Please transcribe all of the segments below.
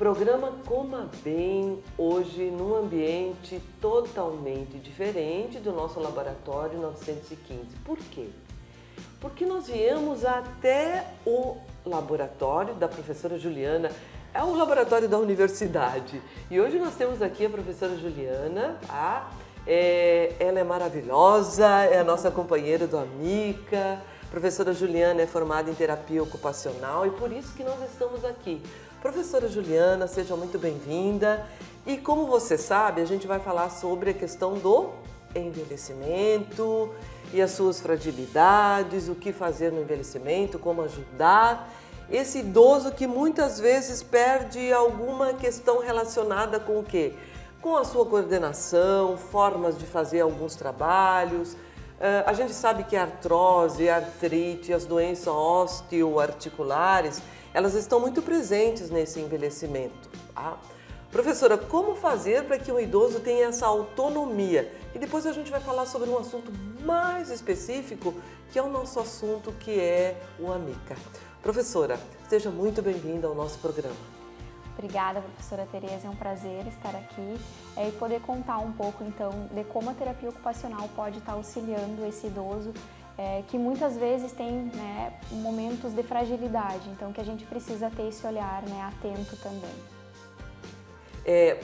Programa Coma Bem, hoje num ambiente totalmente diferente do nosso laboratório 915. Por quê? Porque nós viemos até o laboratório da professora Juliana, é um laboratório da universidade. E hoje nós temos aqui a professora Juliana, tá? Ela é maravilhosa, é a nossa companheira do Amica. A professora Juliana é formada em terapia ocupacional e por isso que nós estamos aqui. Professora Juliana, seja muito bem-vinda. E como você sabe, a gente vai falar sobre a questão do envelhecimento e as suas fragilidades, o que fazer no envelhecimento, como ajudar esse idoso que muitas vezes perde alguma questão relacionada com o quê? Com a sua coordenação, formas de fazer alguns trabalhos. A gente sabe que a artrose, a artrite, as doenças osteoarticulares, elas estão muito presentes nesse envelhecimento. Tá? Professora, como fazer para que o idoso tenha essa autonomia? E depois a gente vai falar sobre um assunto mais específico, que é o nosso assunto, que é o Amica. Professora, seja muito bem-vinda ao nosso programa. Obrigada, professora Tereza, é um prazer estar aqui e poder contar um pouco, então, de como a terapia ocupacional pode estar auxiliando esse idoso que muitas vezes tem momentos de fragilidade, então que a gente precisa ter esse olhar atento também.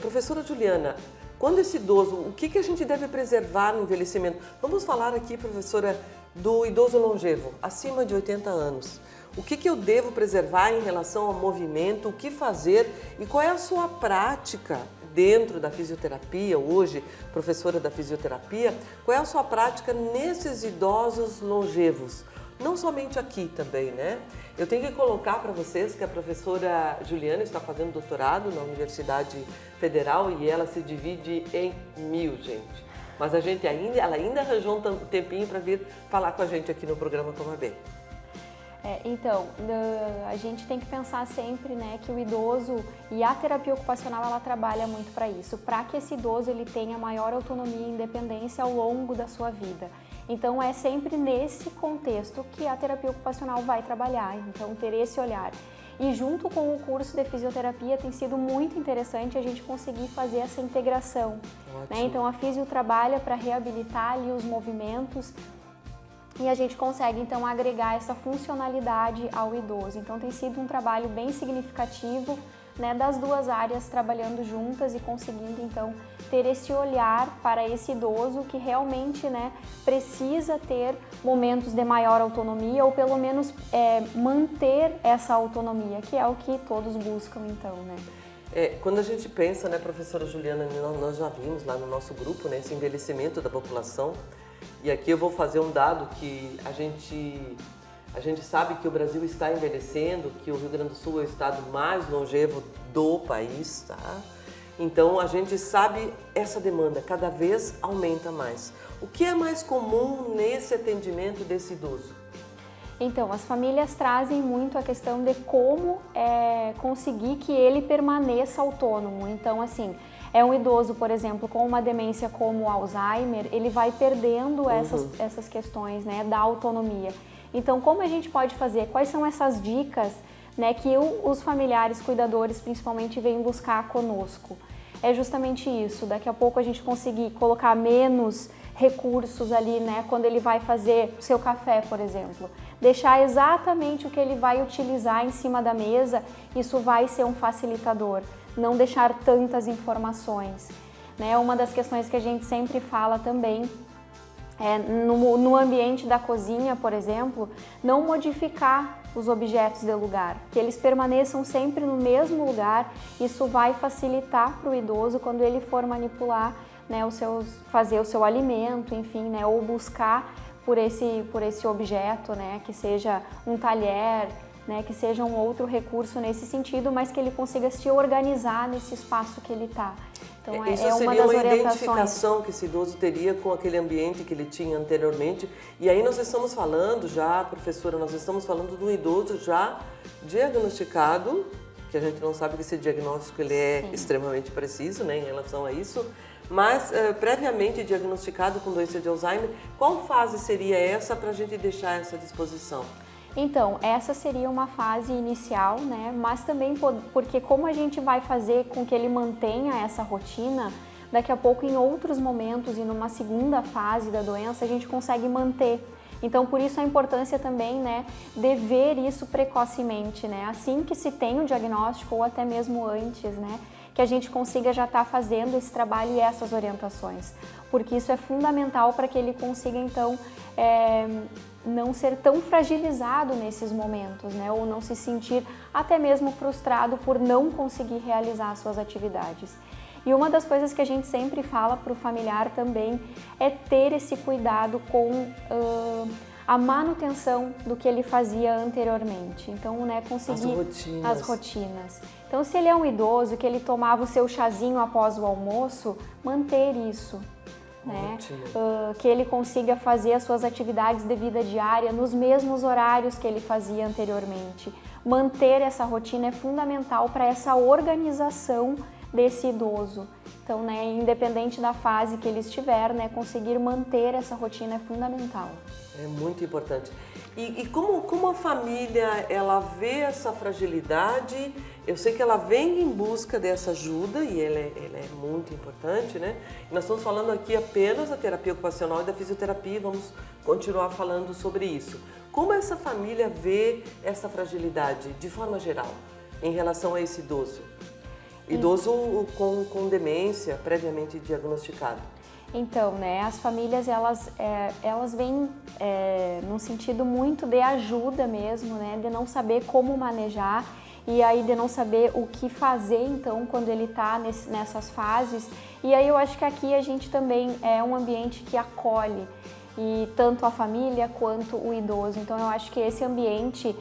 Professora Juliana, quando esse idoso, o que a gente deve preservar no envelhecimento? Vamos falar aqui, professora, do idoso longevo, acima de 80 anos. O que eu devo preservar em relação ao movimento, o que fazer e qual é a sua prática dentro da fisioterapia, hoje professora da fisioterapia, qual é a sua prática nesses idosos longevos? Não somente aqui também, né? Eu tenho que colocar para vocês que a professora Juliana está fazendo doutorado na Universidade Federal e ela se divide em 1000, gente. Mas ela ainda arranjou um tempinho para vir falar com a gente aqui no programa Coma Bem. Então, a gente tem que pensar sempre que o idoso e a terapia ocupacional ela trabalha muito para isso, para que esse idoso ele tenha maior autonomia e independência ao longo da sua vida. Então é sempre nesse contexto que a terapia ocupacional vai trabalhar, então ter esse olhar. E junto com o curso de fisioterapia tem sido muito interessante a gente conseguir fazer essa integração. Então a fisio trabalha para reabilitar ali os movimentos, e a gente consegue, então, agregar essa funcionalidade ao idoso. Então, tem sido um trabalho bem significativo, das duas áreas trabalhando juntas e conseguindo, então, ter esse olhar para esse idoso que realmente, precisa ter momentos de maior autonomia ou, pelo menos, manter essa autonomia, que é o que todos buscam, então, Quando a gente pensa, professora Juliana, nós já vimos lá no nosso grupo, esse envelhecimento da população. E aqui eu vou fazer um dado que a gente sabe que o Brasil está envelhecendo, que o Rio Grande do Sul é o estado mais longevo do país, tá? Então a gente sabe essa demanda cada vez aumenta mais. O que é mais comum nesse atendimento desse idoso? Então, as famílias trazem muito a questão de como conseguir que ele permaneça autônomo. Então, assim, é um idoso, por exemplo, com uma demência como o Alzheimer, ele vai perdendo essas questões da autonomia. Então, como a gente pode fazer? Quais são essas dicas que os familiares cuidadores principalmente vêm buscar conosco? É justamente isso, daqui a pouco a gente conseguir colocar menos recursos ali, quando ele vai fazer o seu café, por exemplo. Deixar exatamente o que ele vai utilizar em cima da mesa, isso vai ser um facilitador. Não deixar tantas informações. Uma das questões que a gente sempre fala também é no ambiente da cozinha, por exemplo, não modificar os objetos de lugar, que eles permaneçam sempre no mesmo lugar. Isso vai facilitar para o idoso quando ele for manipular, fazer o seu alimento, enfim, ou buscar por esse objeto, que seja um talher, que seja um outro recurso nesse sentido, mas que ele consiga se organizar nesse espaço que ele está. Então, isso é seria uma das identificação que esse idoso teria com aquele ambiente que ele tinha anteriormente. E aí nós estamos falando já, professora, nós estamos falando de um idoso já diagnosticado, que a gente não sabe que esse diagnóstico ele é extremamente preciso, em relação a isso, mas previamente diagnosticado com doença de Alzheimer. Qual fase seria essa para a gente deixar essa disposição? Então, essa seria uma fase inicial, né? Mas também porque como a gente vai fazer com que ele mantenha essa rotina, daqui a pouco em outros momentos e numa segunda fase da doença a gente consegue manter. Então, por isso a importância também, né, de ver isso precocemente, né? Assim que se tem o diagnóstico ou até mesmo antes, né? Que a gente consiga já estar fazendo esse trabalho e essas orientações. Porque isso é fundamental para que ele consiga, então, não ser tão fragilizado nesses momentos, né? Ou não se sentir até mesmo frustrado por não conseguir realizar as suas atividades. E uma das coisas que a gente sempre fala para o familiar também é ter esse cuidado com a manutenção do que ele fazia anteriormente. Então, né, conseguir as rotinas. Então, se ele é um idoso que ele tomava o seu chazinho após o almoço, manter isso. Né? Que ele consiga fazer as suas atividades de vida diária nos mesmos horários que ele fazia anteriormente. Manter essa rotina é fundamental para essa organização desse idoso. Então, né, independente da fase que ele estiver, né, conseguir manter essa rotina é fundamental. É muito importante. E como a família, ela vê essa fragilidade? Eu sei que ela vem em busca dessa ajuda e ela é muito importante, né? Nós estamos falando aqui apenas da terapia ocupacional e da fisioterapia, vamos continuar falando sobre isso. Como essa família vê essa fragilidade, de forma geral, em relação a esse idoso? Idoso com demência previamente diagnosticado. Então, né, as famílias, elas vêm num sentido muito de ajuda mesmo, né, de não saber como manejar e aí de não saber o que fazer, então, quando ele está nessas fases. E aí eu acho que aqui a gente também é um ambiente que acolhe, e tanto a família quanto o idoso. Então, eu acho que esse ambiente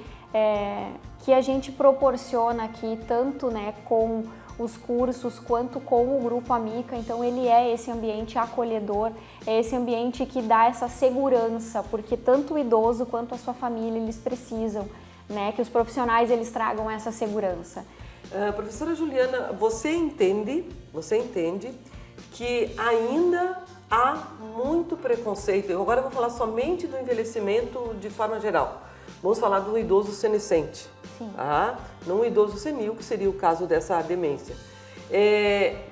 que a gente proporciona aqui, tanto, né, com os cursos quanto com o Grupo Amica, então ele é esse ambiente acolhedor, é esse ambiente que dá essa segurança, porque tanto o idoso quanto a sua família, eles precisam, né, que os profissionais eles tragam essa segurança. Professora Juliana, você entende que ainda há muito preconceito, eu agora vou falar somente do envelhecimento de forma geral, vamos falar do idoso senescente. Não um idoso senil, que seria o caso dessa demência.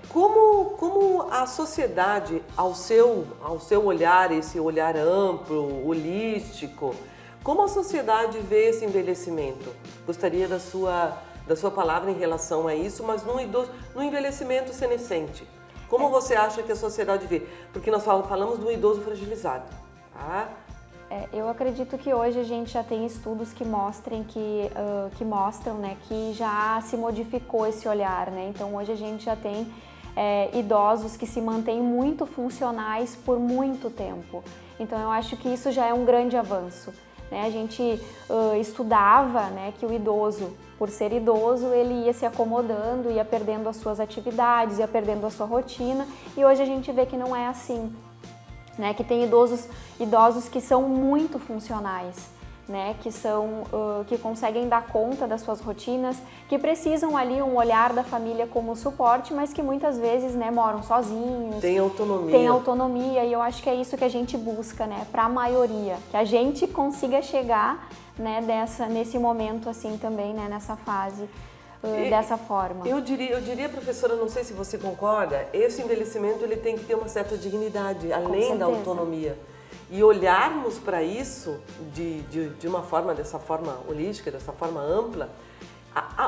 Como a sociedade, ao seu olhar, esse olhar amplo, holístico, como a sociedade vê esse envelhecimento? Gostaria da sua palavra em relação a isso, mas no envelhecimento senescente. Como você acha que a sociedade vê? Porque nós falamos do idoso fragilizado. Eu acredito que hoje a gente já tem estudos que mostram, né, que já se modificou esse olhar, né? Então hoje a gente já tem idosos que se mantêm muito funcionais por muito tempo. Então eu acho que isso já é um grande avanço, né? A gente estudava, né, que o idoso, por ser idoso, ele ia se acomodando, ia perdendo as suas atividades, ia perdendo a sua rotina, e hoje a gente vê que não é assim. Né, que tem idosos que são muito funcionais, né, que conseguem dar conta das suas rotinas, que precisam ali um olhar da família como suporte, mas que muitas vezes, né, moram sozinhos. Tem autonomia. Tem autonomia, e eu acho que é isso que a gente busca, né, para a maioria, que a gente consiga chegar, né, nesse momento assim também, né, nessa fase. Dessa forma. Eu diria, professora, não sei se você concorda, esse envelhecimento ele tem que ter uma certa dignidade, além da autonomia. E olharmos para isso de uma forma, dessa forma holística, dessa forma ampla,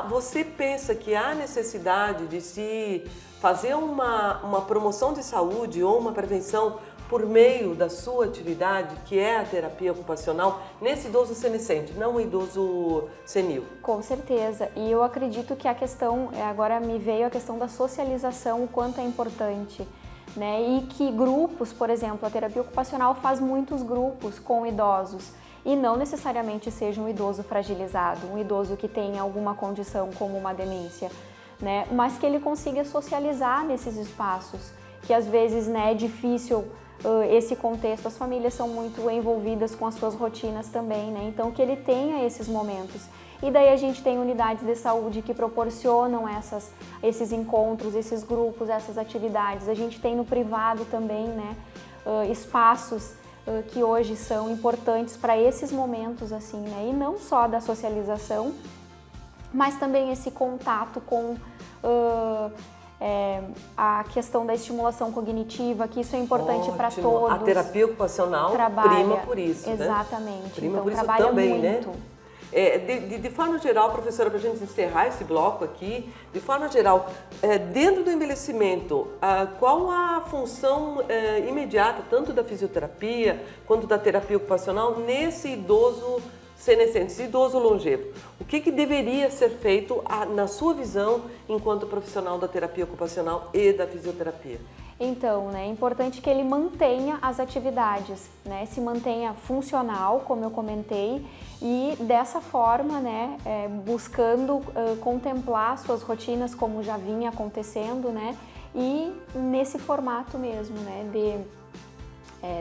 você pensa que há necessidade de se fazer uma promoção de saúde ou uma prevenção por meio da sua atividade, que é a terapia ocupacional, nesse idoso senescente, não o idoso senil? Com certeza. E eu acredito que a questão, agora me veio a questão da socialização, o quanto é importante, né? E que grupos, por exemplo, a terapia ocupacional faz muitos grupos com idosos, e não necessariamente seja um idoso fragilizado, um idoso que tenha alguma condição como uma demência, né? Mas que ele consiga socializar nesses espaços, que às vezes, né, é difícil esse contexto, as famílias são muito envolvidas com as suas rotinas também, né? Então que ele tenha esses momentos. E daí a gente tem unidades de saúde que proporcionam esses encontros, esses grupos, essas atividades. A gente tem no privado também, né, espaços que hoje são importantes para esses momentos, assim, né? E não só da socialização, mas também esse contato com a questão da estimulação cognitiva, que isso é importante para todos. A terapia ocupacional prima por isso, exatamente. Né? Prima então, por isso trabalha também, muito. Né? De forma geral, professora, para a gente encerrar esse bloco aqui, de forma geral, dentro do envelhecimento, qual a função imediata, tanto da fisioterapia quanto da terapia ocupacional, nesse idoso senescente, esse idoso longevo? O que deveria ser feito, na sua visão, enquanto profissional da terapia ocupacional e da fisioterapia? Então, né, é importante que ele mantenha as atividades, né, se mantenha funcional, como eu comentei, e dessa forma, né, buscando contemplar suas rotinas como já vinha acontecendo, né, e nesse formato mesmo, né,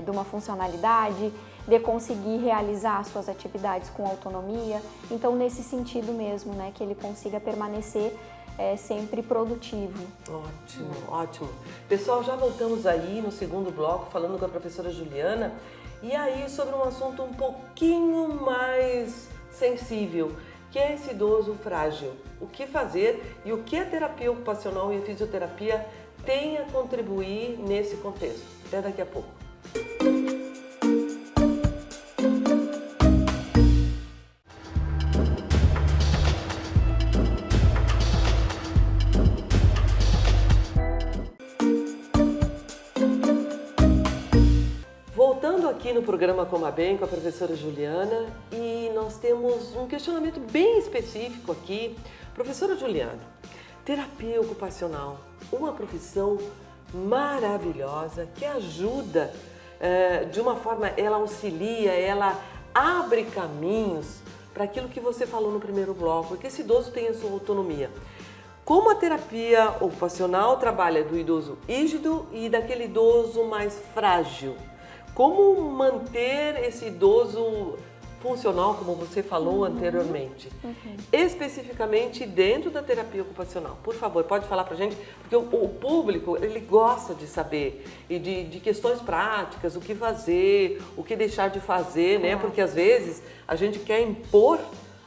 de uma funcionalidade, de conseguir realizar suas atividades com autonomia. Então, nesse sentido mesmo, né, que ele consiga permanecer sempre produtivo. Ótimo, ótimo. Pessoal, já voltamos aí no segundo bloco falando com a professora Juliana, e aí sobre um assunto um pouquinho mais sensível, que é esse idoso frágil. O que fazer e o que a terapia ocupacional e a fisioterapia têm a contribuir nesse contexto. Até daqui a pouco. Voltando aqui no programa Coma Bem com a professora Juliana, e nós temos um questionamento bem específico aqui. Professora Juliana, terapia ocupacional, uma profissão maravilhosa que ajuda, de uma forma, ela auxilia, ela abre caminhos para aquilo que você falou no primeiro bloco, que esse idoso tenha a sua autonomia. Como a terapia ocupacional trabalha do idoso rígido e daquele idoso mais frágil? Como manter esse idoso funcional, como você falou anteriormente? Especificamente dentro da terapia ocupacional. Por favor, pode falar pra gente, porque o público, ele gosta de saber e de questões práticas, o que fazer, o que deixar de fazer, né? Porque às vezes a gente quer impor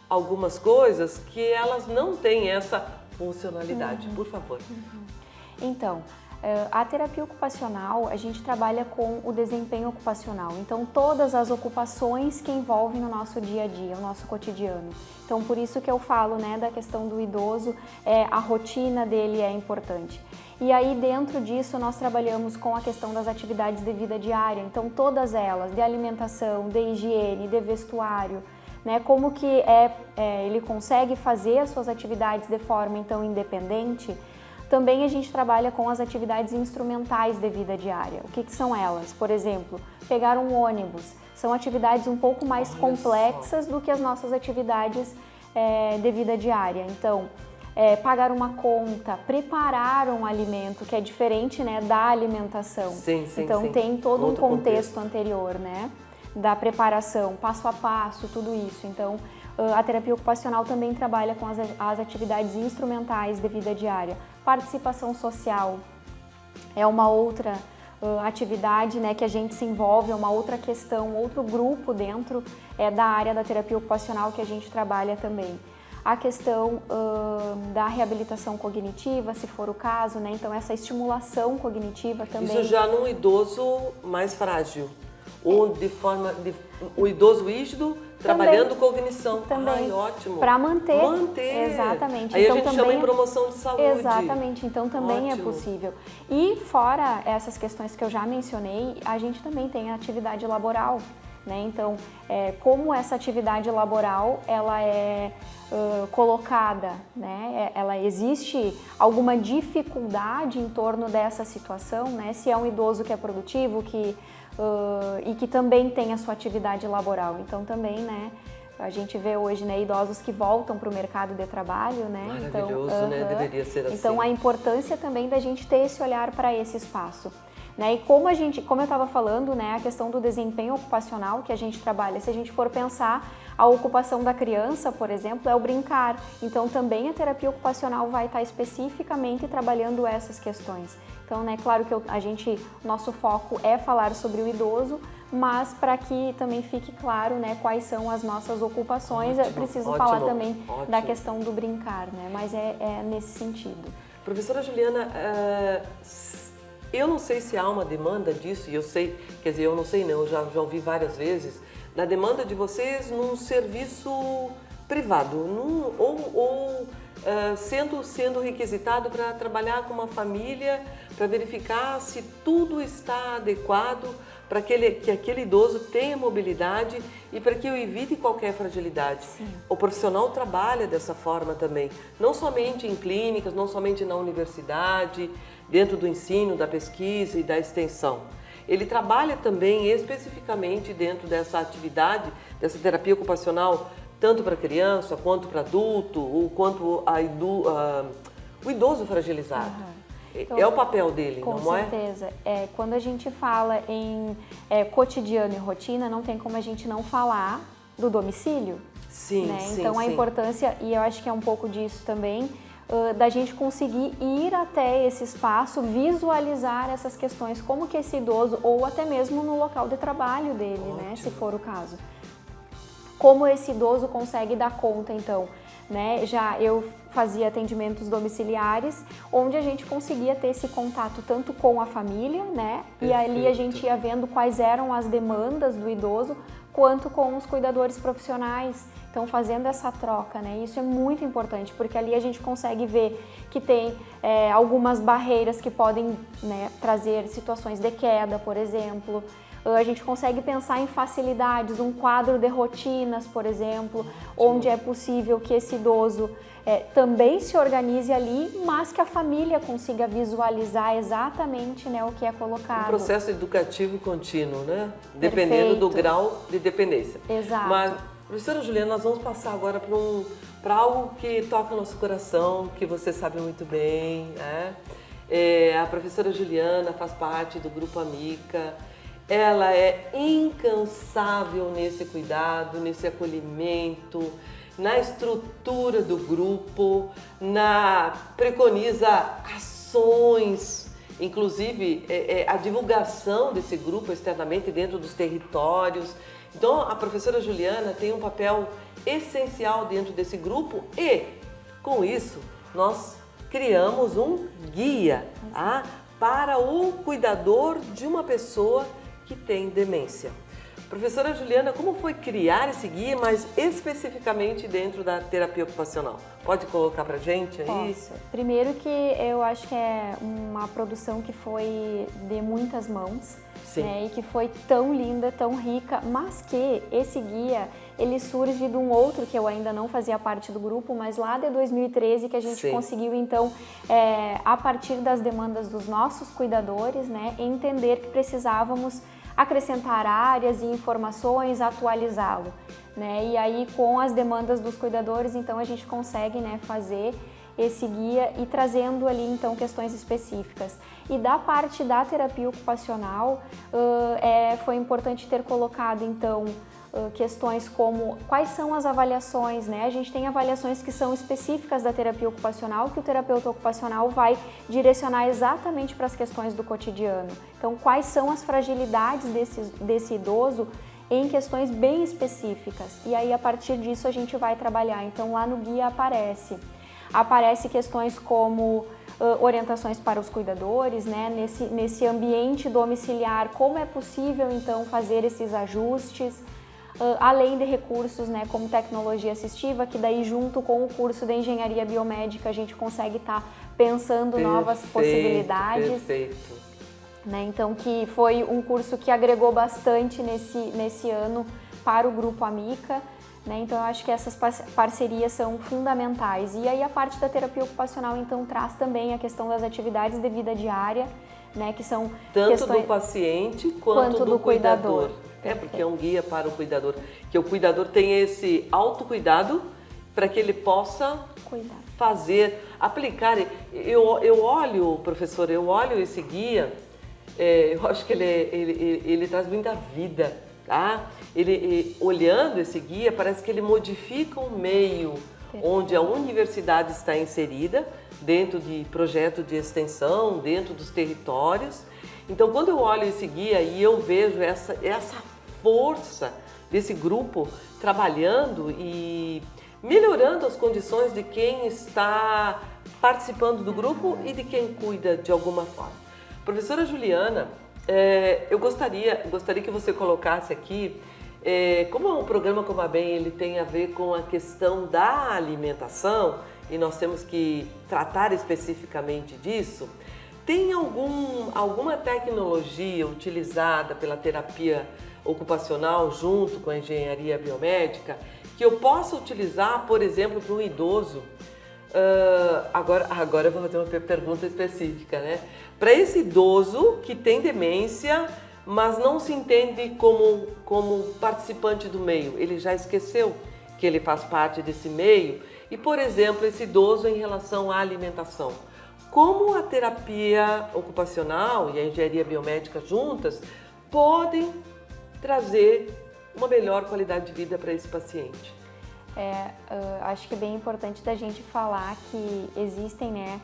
algumas coisas que elas não têm essa funcionalidade. Por favor. Então, a terapia ocupacional, a gente trabalha com o desempenho ocupacional. Então, todas as ocupações que envolvem o nosso dia a dia, o nosso cotidiano. Então, por isso que eu falo, né, da questão do idoso, a rotina dele é importante. E aí, dentro disso, nós trabalhamos com a questão das atividades de vida diária. Então, todas elas, de alimentação, de higiene, de vestuário, né, como que ele consegue fazer as suas atividades de forma, então, independente. Também a gente trabalha com as atividades instrumentais de vida diária. O que são elas? Por exemplo, pegar um ônibus. São atividades um pouco mais complexas do que as nossas atividades de vida diária. Então, pagar uma conta, preparar um alimento, que é diferente, né, da alimentação. Então, tem todo um contexto anterior, né, da preparação, passo a passo, tudo isso. Então, a terapia ocupacional também trabalha com as atividades instrumentais de vida diária. Participação social é uma outra atividade, né, que a gente se envolve, é uma outra questão, outro grupo dentro da área da terapia ocupacional que a gente trabalha também. A questão da reabilitação cognitiva, se for o caso, né, então essa estimulação cognitiva também. Isso já num idoso mais frágil, ou o idoso rígido trabalhando cognição. Também. Ai, ótimo. Para manter. Exatamente. Aí então, a gente chama em promoção de saúde. Exatamente. Então também é possível. E fora essas questões que eu já mencionei, a gente também tem a atividade laboral, né? Então, como essa atividade laboral, ela é colocada, né? Ela existe alguma dificuldade em torno dessa situação, né? Se é um idoso que é produtivo, e que também tem a sua atividade laboral. Então também, né, a gente vê hoje, né, idosos que voltam para o mercado de trabalho, né? Maravilhoso, né? Deveria ser assim. Então a importância também da gente ter esse olhar para esse espaço. Né? E como eu estava falando, né, a questão do desempenho ocupacional que a gente trabalha, se a gente for pensar, a ocupação da criança, por exemplo, é o brincar. Então, também a terapia ocupacional vai estar especificamente trabalhando essas questões. Então, né, claro que nosso foco é falar sobre o idoso, mas para que também fique claro, né, quais são as nossas ocupações, é preciso falar também da questão do brincar, né, mas é nesse sentido. Professora Juliana, eu não sei se há uma demanda disso, e eu sei, quer dizer, eu não sei não, eu já ouvi várias vezes, da demanda de vocês num serviço privado, sendo requisitado para trabalhar com uma família, para verificar se tudo está adequado para que aquele idoso tenha mobilidade e para que eu evite qualquer fragilidade. Sim. O profissional trabalha dessa forma também, não somente em clínicas, não somente na universidade, dentro do ensino, da pesquisa e da extensão. Ele trabalha também especificamente dentro dessa atividade, dessa terapia ocupacional, tanto para criança, quanto para adulto, ou quanto o idoso fragilizado. Uhum. Então, é o papel dele, com não é? Com certeza. Quando a gente fala em cotidiano e rotina, não tem como a gente não falar do domicílio. Sim, né? sim, então, a importância, e eu acho que é um pouco disso também, da gente conseguir ir até esse espaço, visualizar essas questões, como que esse idoso, ou até mesmo no local de trabalho dele, né, se for o caso. Como esse idoso consegue dar conta, então, né? Já eu fazia atendimentos domiciliares, onde a gente conseguia ter esse contato tanto com a família, né? Perfeito. E ali a gente ia vendo quais eram as demandas do idoso, quanto com os cuidadores profissionais. Então, fazendo essa troca, né? Isso é muito importante, porque ali a gente consegue ver que tem algumas barreiras que podem, né, trazer situações de queda, por exemplo. A gente consegue pensar em facilidades, um quadro de rotinas, por exemplo, onde é possível que esse idoso também se organize ali, mas que a família consiga visualizar exatamente, né, o que é colocado. Um processo educativo contínuo, né? Dependendo do grau de dependência. Exato. Mas, professora Juliana, nós vamos passar agora para algo que toca o nosso coração, que você sabe muito bem, né? A professora Juliana faz parte do Grupo Amica. Ela é incansável nesse cuidado, nesse acolhimento, na estrutura do grupo, preconiza ações, inclusive a divulgação desse grupo externamente dentro dos territórios. Então, a professora Juliana tem um papel essencial dentro desse grupo e, com isso, nós criamos um guia para o cuidador de uma pessoa que tem demência. Professora Juliana, como foi criar esse guia, mas especificamente dentro da terapia ocupacional? Pode colocar pra gente aí? Posso. Primeiro que eu acho que é uma produção que foi de muitas mãos, né, e que foi tão linda, tão rica, mas que esse guia, ele surge de um outro que eu ainda não fazia parte do grupo, mas lá de 2013 que a gente conseguiu então, a partir das demandas dos nossos cuidadores, né, entender que precisávamos acrescentar áreas e informações, atualizá-lo, né? E aí com as demandas dos cuidadores, então a gente consegue, né, fazer esse guia e trazendo ali então questões específicas. E da parte da terapia ocupacional, foi importante ter colocado então questões como quais são as avaliações, né? A gente tem avaliações que são específicas da terapia ocupacional, que o terapeuta ocupacional vai direcionar exatamente para as questões do cotidiano. Então, quais são as fragilidades desse idoso em questões bem específicas. E aí, a partir disso, a gente vai trabalhar. Então, lá no guia aparece questões como orientações para os cuidadores, né? Nesse ambiente domiciliar, como é possível, então, fazer esses ajustes, além de recursos, né, como tecnologia assistiva, que daí junto com o curso de engenharia biomédica a gente consegue estar pensando novas possibilidades. Perfeito. Né? Então, que foi um curso que agregou bastante nesse ano para o Grupo Amica. Né? Então, eu acho que essas parcerias são fundamentais. E aí a parte da terapia ocupacional, então, traz também a questão das atividades de vida diária, né? Que são tanto do paciente quanto do cuidador. Porque é um guia para o cuidador. Que o cuidador tem esse autocuidado para que ele possa fazer, aplicar. Eu olho, professor, esse guia Eu acho que ele traz muita vida, tá? Olhando esse guia, parece que ele modifica o meio onde a universidade está inserida, dentro de projeto de extensão, dentro dos territórios. Então, quando eu olho esse guia e eu vejo essa força desse grupo trabalhando e melhorando as condições de quem está participando do grupo e de quem cuida de alguma forma. Professora Juliana, eu gostaria que você colocasse aqui, como um programa como a BEM ele tem a ver com a questão da alimentação, e nós temos que tratar especificamente disso, tem alguma tecnologia utilizada pela terapia ocupacional junto com a engenharia biomédica que eu possa utilizar, por exemplo, para um idoso? Agora eu vou fazer uma pergunta específica, né? Para esse idoso que tem demência, mas não se entende como participante do meio, ele já esqueceu que ele faz parte desse meio. E, por exemplo, esse idoso em relação à alimentação. Como a terapia ocupacional e a engenharia biomédica juntas podem trazer uma melhor qualidade de vida para esse paciente? Acho que é bem importante da gente falar que existem, né,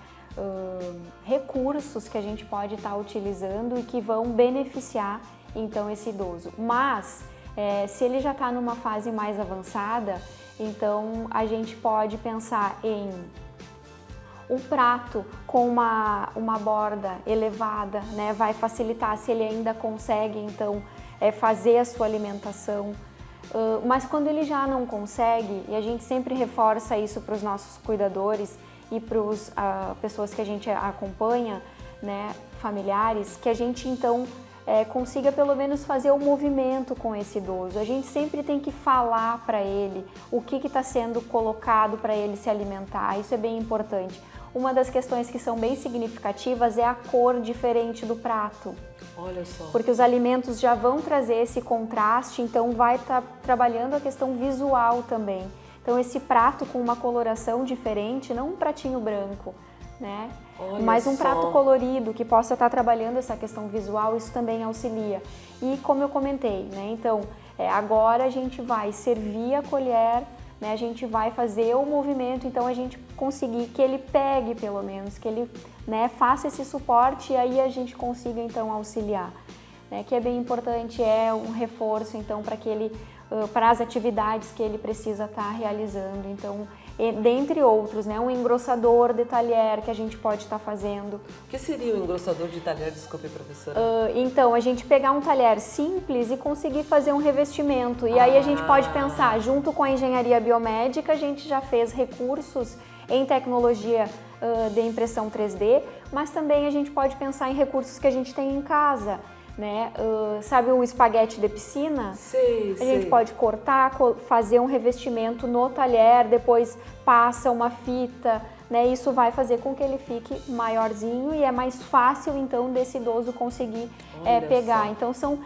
recursos que a gente pode estar utilizando e que vão beneficiar então esse idoso. Mas se ele já está numa fase mais avançada, então a gente pode pensar em um prato com uma borda elevada, né, vai facilitar se ele ainda consegue então fazer a sua alimentação. Mas quando ele já não consegue, e a gente sempre reforça isso para os nossos cuidadores e para as pessoas que a gente acompanha, né, familiares, que a gente então consiga pelo menos fazer o movimento com esse idoso. A gente sempre tem que falar para ele o que está sendo colocado para ele se alimentar, isso é bem importante. Uma das questões que são bem significativas é a cor diferente do prato. Olha só. Porque os alimentos já vão trazer esse contraste, então vai estar trabalhando a questão visual também. Então esse prato com uma coloração diferente, não um pratinho branco, né? Mas um prato colorido que possa estar trabalhando essa questão visual, isso também auxilia. E como eu comentei, né? Então agora a gente vai servir a colher, né? A gente vai fazer o movimento, então a gente conseguir que ele pegue pelo menos, que ele, né, faça esse suporte e aí a gente consiga então auxiliar, né? Que é bem importante, é um reforço então para que ele, para as atividades que ele precisa estar realizando, então dentre outros, né, um engrossador de talher que a gente pode estar fazendo. O que seria um engrossador de talher? Desculpe, professora. Então, a gente pegar um talher simples e conseguir fazer um revestimento. E aí a gente pode pensar, junto com a engenharia biomédica, a gente já fez recursos em tecnologia de impressão 3D, mas também a gente pode pensar em recursos que a gente tem em casa, né? Sabe o espaguete de piscina? Sei. A gente pode cortar, fazer um revestimento no talher, depois passa uma fita, né? Isso vai fazer com que ele fique maiorzinho e é mais fácil então desse idoso conseguir pegar. Só. Então são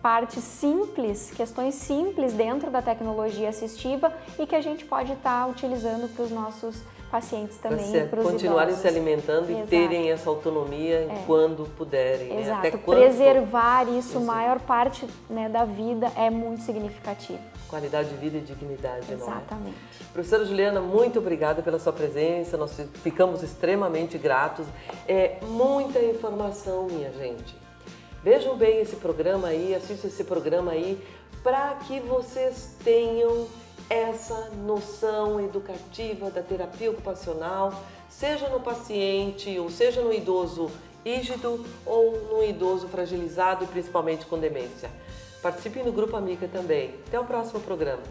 partes simples, questões simples dentro da tecnologia assistiva e que a gente pode estar utilizando para os nossos pacientes também, para os continuarem idosos. Se alimentando e terem essa autonomia quando puderem. Exato. Né? Até preservar isso, maior parte, né, da vida é muito significativo. Qualidade de vida e dignidade, não é? Exatamente. Professora Juliana, muito obrigada pela sua presença, nós ficamos extremamente gratos. Muita informação, minha gente. Vejam bem esse programa aí, assistam esse programa aí, para que vocês tenham essa noção educativa da terapia ocupacional, seja no paciente, ou seja no idoso rígido ou no idoso fragilizado e principalmente com demência. Participem do Grupo Amica também. Até o próximo programa.